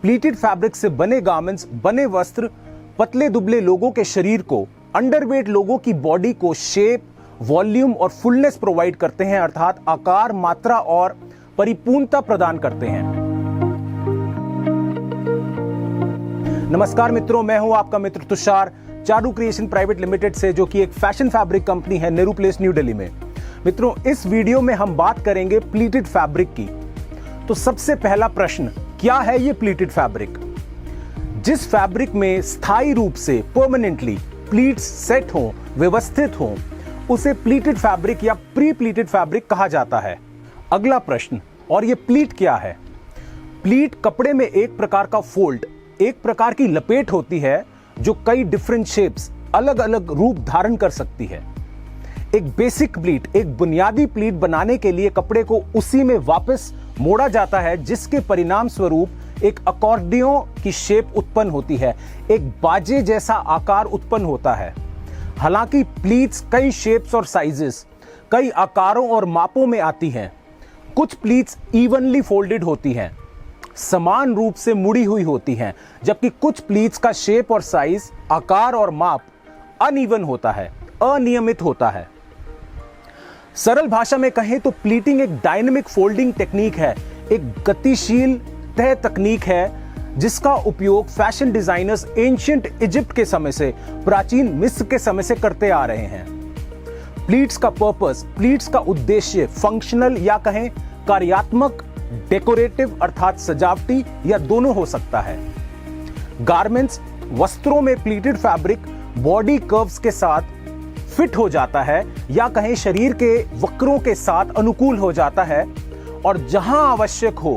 Pleated fabric से बने garments, बने वस्त्र पतले दुबले लोगों के शरीर को, अंडरवेट लोगों की बॉडी को शेप, वॉल्यूम और फुलनेस प्रोवाइड करते हैं, अर्थात आकार, मात्रा और परिपूर्णता प्रदान करते हैं। नमस्कार मित्रों, मैं हूं आपका मित्र Tushar, Charu Creation Private Limited से, जो कि एक फैशन फैब्रिक कंपनी है नेहरू प्लेस, न्यू दिल्ली में। मित्रों, इस वीडियो में हम बात करेंगे प्लीटेड फैब्रिक की। तो सबसे पहला प्रश्न, क्या है ये प्लीटेड फैब्रिक? जिस फैब्रिक में स्थायी रूप से परमानेंटली प्लीट्स सेट हों, व्यवस्थित हों, उसे प्लीटेड फैब्रिक या प्री प्लीटेड फैब्रिक कहा जाता है। अगला प्रश्न, और ये प्लीट क्या है? प्लीट कपड़े में एक प्रकार का फोल्ड, एक प्रकार की लपेट होती है जो कई डिफरेंट शेप्स, अलग अलग रूप धारण कर सकती है। एक बेसिक प्लीट, एक बुनियादी प्लीट बनाने के लिए कपड़े को उसी में वापस मोड़ा जाता है, जिसके परिणाम स्वरूप एक अकॉर्डियों की शेप उत्पन्न होती है, एक बाजे जैसा आकार उत्पन्न होता है। हालांकि प्लीट्स कई शेप्स और साइजेस, कई आकारों और मापों में आती हैं। कुछ प्लीट्स इवनली फोल्डेड होती हैं, समान रूप से मुड़ी हुई होती हैं, जबकि कुछ प्लीट्स का शेप और साइज, आकार और माप अनइवन होता है, अनियमित होता है। सरल भाषा में कहें तो प्लीटिंग एक डायनेमिक फोल्डिंग टेक्निक है, एक गतिशील तह तकनीक है, जिसका उपयोग फैशन डिजाइनर्स एंशिएंट इजिप्ट के समय से, प्राचीन मिस्र के समय से करते आ रहे हैं। प्लीट्स का पर्पस, प्लीट्स का उद्देश्य फंक्शनल या कहें कार्यात्मक, डेकोरेटिव अर्थात सजावटी, या दोनों हो सकता है। गारमेंट्स, वस्त्रों में प्लीटेड फैब्रिक बॉडी कर्व्स के साथ फिट हो जाता है, या कहें शरीर के वक्रों के साथ अनुकूल हो जाता है, और जहां आवश्यक हो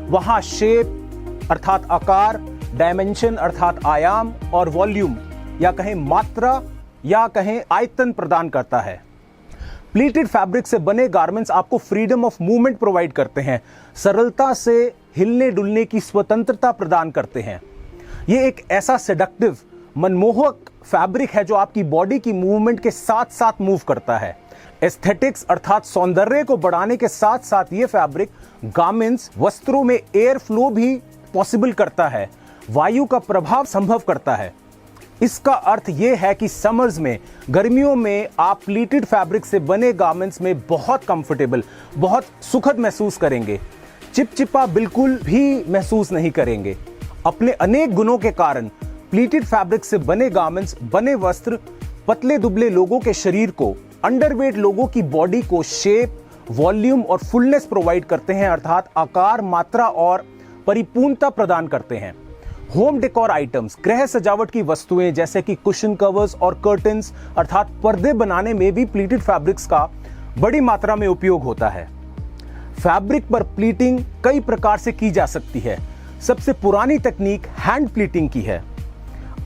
वहां शेप अर्थात आकार, डायमेंशन अर्थात आयाम, और वॉल्यूम या कहें मात्रा या कहें आयतन प्रदान करता है। प्लीटेड फैब्रिक से बने गारमेंट्स आपको फ्रीडम ऑफ मूवमेंट प्रोवाइड करते हैं, सरलता से हिलने डुलने की स्वतंत्रता प्रदान करते हैं। ये एक ऐसा सेडक्टिव, मनमोहक फैब्रिक है जो आपकी बॉडी की मूवमेंट के साथ साथ मूव करता है। एस्थेटिक्स अर्थात सौंदर्य को बढ़ाने के साथ साथ ये फैब्रिक गारमेंट्स, वस्त्रों में एयर फ्लो भी पॉसिबल करता है, वायु का प्रभाव संभव करता है। इसका अर्थ यह है कि समर्स में, गर्मियों में आप प्लीटेड फैब्रिक से बने गारमेंट्स में बहुत कंफर्टेबल, बहुत सुखद महसूस करेंगे, चिपचिपा बिल्कुल भी महसूस नहीं करेंगे। अपने अनेक गुणों के कारण प्लीटेड फैब्रिक से बने गारमेंट्स, बने वस्त्र पतले दुबले लोगों के शरीर को, अंडरवेट लोगों की बॉडी को शेप, वॉल्यूम और फुलनेस प्रोवाइड करते हैं, अर्थात आकार, मात्रा और परिपूर्णता प्रदान करते हैं। होम डेकोर आइटम्स, गृह सजावट की वस्तुएं जैसे कि कुशन कवर्स और कर्टन्स अर्थात पर्दे बनाने में भी प्लीटेड फैब्रिक्स का बड़ी मात्रा में उपयोग होता है। फैब्रिक पर प्लीटिंग कई प्रकार से की जा सकती है। सबसे पुरानी तकनीक हैंड प्लीटिंग की है।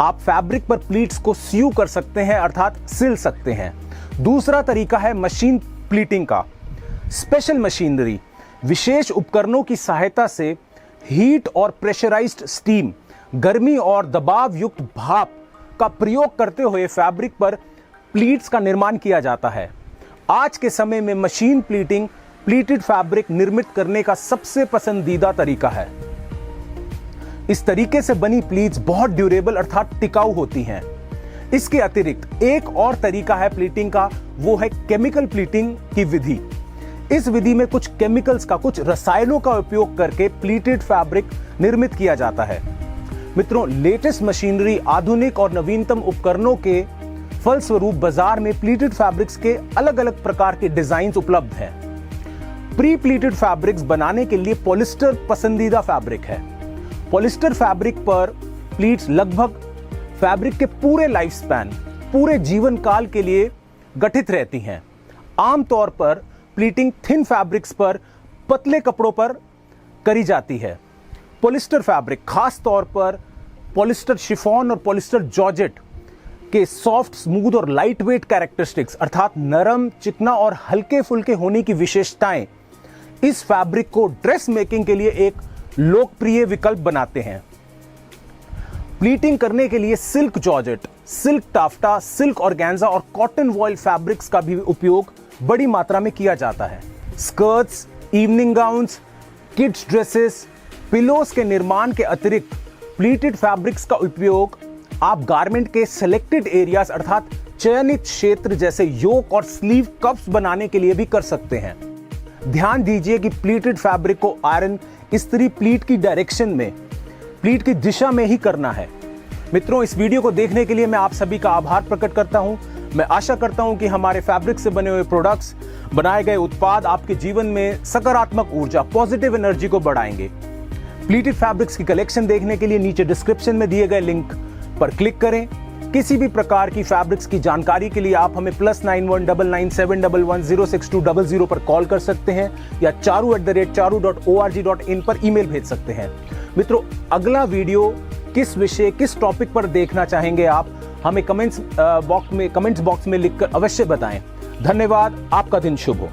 आप फैब्रिक पर प्लीट्स को सीव कर सकते हैं, अर्थात सिल सकते हैं। दूसरा तरीका है मशीन प्लीटिंग का। स्पेशल मशीनरी, विशेष उपकरणों की सहायता से हीट और प्रेशराइज्ड स्टीम, गर्मी और दबाव युक्त भाप का प्रयोग करते हुए फैब्रिक पर प्लीट्स का निर्माण किया जाता है। आज के समय में मशीन प्लीटिंग प्लीटेड फैब्रिक निर्मित करने का सबसे पसंदीदा तरीका है। इस तरीके से बनी प्लीट्स बहुत ड्यूरेबल अर्थात टिकाऊ होती हैं। इसके अतिरिक्त एक और तरीका है प्लीटिंग का, वो है केमिकल प्लीटिंग की विधि। इस विधि में कुछ केमिकल्स का, कुछ रसायनों का उपयोग करके प्लीटेड फैब्रिक निर्मित किया जाता है। मित्रों, लेटेस्ट मशीनरी, आधुनिक और नवीनतम उपकरणों के फलस्वरूप बाजार में प्लीटेड फैब्रिक्स के अलग अलग प्रकार के डिजाइन्स उपलब्ध हैं। प्री प्लीटेड फैब्रिक्स बनाने के लिए पॉलिस्टर पसंदीदा फैब्रिक है। पॉलिस्टर फैब्रिक पर प्लीट्स लगभग फैब्रिक के पूरे लाइफ स्पैन, पूरे जीवन काल के लिए गठित रहती हैं। आमतौर पर प्लीटिंग थिन फैब्रिक्स पर, पतले कपड़ों पर करी जाती है। पॉलिस्टर फैब्रिक, खास तौर पर पॉलिस्टर शिफॉन और पॉलिस्टर जॉर्जेट के सॉफ्ट, स्मूथ और लाइट वेट कैरेक्टरिस्टिक्स अर्थात नरम, चिकना और हल्के फुल्के होने की विशेषताएं इस फैब्रिक को ड्रेस मेकिंग के लिए एक लोकप्रिय विकल्प बनाते हैं। प्लीटिंग करने के लिए silk georgette, silk taffeta, silk organza और कॉटन वॉइल फैब्रिक्स का भी उपयोग बड़ी मात्रा में किया जाता है। Skirts, evening gowns, kids dresses, pillows के निर्माण के अतिरिक्त प्लीटेड फैब्रिक्स का उपयोग आप गारमेंट के सिलेक्टेड एरियाज अर्थात चयनित क्षेत्र जैसे योक और स्लीव कप्स बनाने के लिए भी कर सकते हैं। ध्यान दीजिए कि प्लीटेड फैब्रिक को आयरन इस्त्री प्लीट की डायरेक्शन में, प्लीट की दिशा में ही करना है। मित्रों, इस वीडियो को देखने के लिए मैं आप सभी का आभार प्रकट करता हूं। मैं आशा करता हूं कि हमारे फैब्रिक से बने हुए प्रोडक्ट्स, बनाए गए उत्पाद आपके जीवन में सकारात्मक ऊर्जा, पॉजिटिव एनर्जी को बढ़ाएंगे। प्लीटेड फैब्रिक्स की कलेक्शन देखने के लिए नीचे डिस्क्रिप्शन में दिए गए लिंक पर क्लिक करें। किसी भी प्रकार की फैब्रिक्स की जानकारी के लिए आप हमें +91997111062000 पर कॉल कर सकते हैं या charu@charu.org.in पर ईमेल भेज सकते हैं। मित्रों, अगला वीडियो किस विषय, किस टॉपिक पर देखना चाहेंगे आप हमें कमेंट्स बॉक्स में लिखकर अवश्य बताएं। धन्यवाद। आपका दिन शुभ हो।